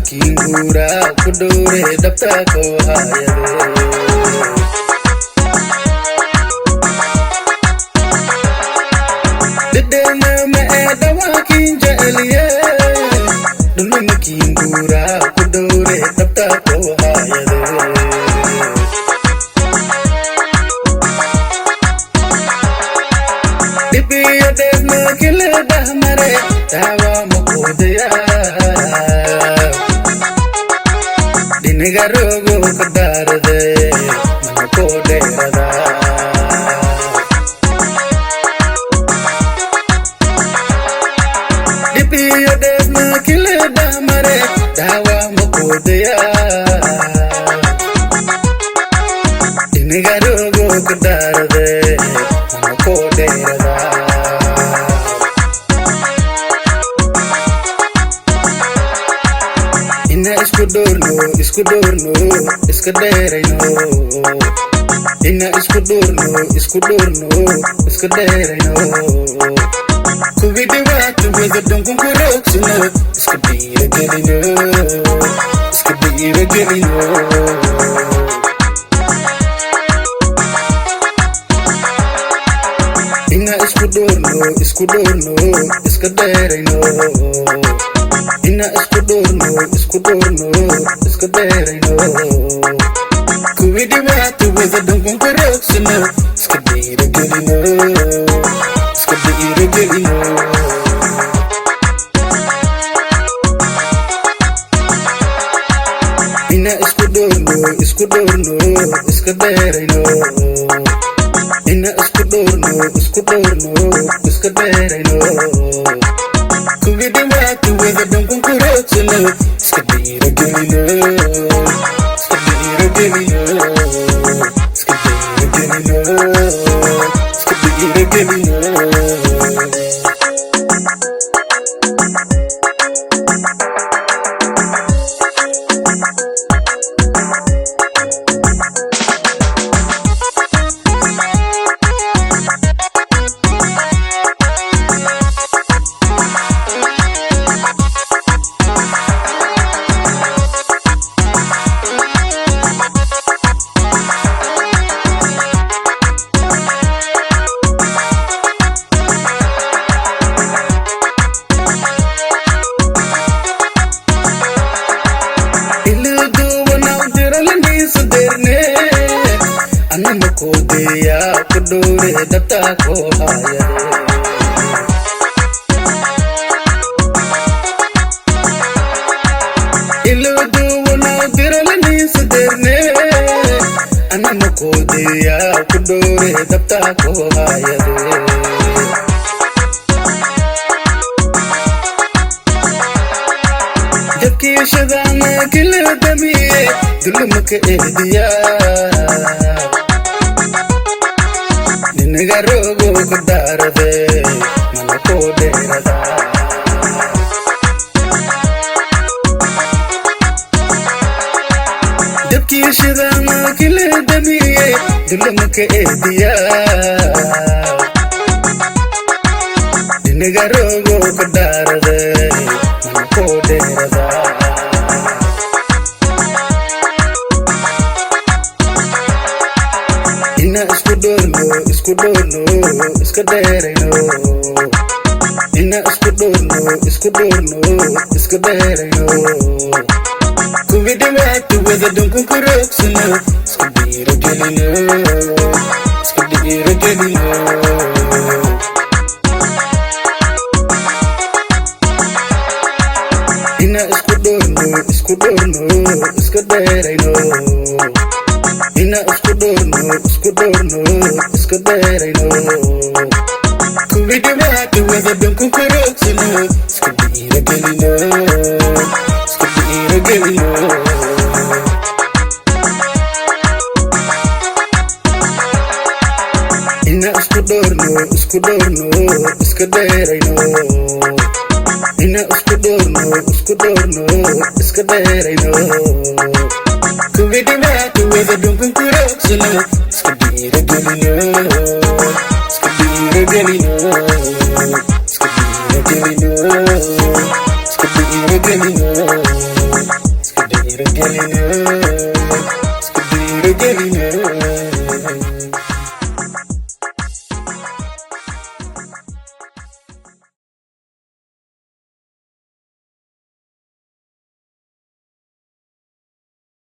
Kingura kudure dapta ko hayade Didena me dawa kinja eliye Dunna kingura kudure dapta ko hayade Dipiya desna kile dahmare dawa mokodya Nigarogo kadarade manako derada Dipiya desna kile damare dawa mokodya Nigarogo kadarade manako derada Iskudurno, iskaderayno Ina iskudurno, iskaderayno Kuvidiwa tuweza donkun kuroksino Iskadira gelino Ina iskudurno, iskaderayno Ina iskudurno, iskaderayno Kuvidiwa tuweza donkun kuroksino Iskadira gelino Ina iskudurno, iskaderayno Ina iskudurno, iskaderayno Kuvidiwa tuweza donkun kuroksino Iskadira gelino Kodya kudure dapta ko hayade Iludu wana diralani suderne Anam kodya kudure dapta ko hayade Jabki shadana kil damiye dulmak ehdiya Nigarogo kadarade manako derada Jabki shirana kile damiye dulmak ehdiya Nigarogo kadarade manako derada Ina iskudurno, iskaderayno Ina iskudurno, iskaderayno Kuvidiwa tuweza donkun kuroksino Iskadira gelino Ina iskudurno, iskaderayno Ina iskudurno isku dheerayno kuwii dhibaata wada dhanku koroogsano isku dhiiragelino ina isku dhoorno isku dheerayno ina isku dhoorno isku dheerayno kuwii dhibaata wada dhanku koroogsano isku dhiiragelino Skadira gelino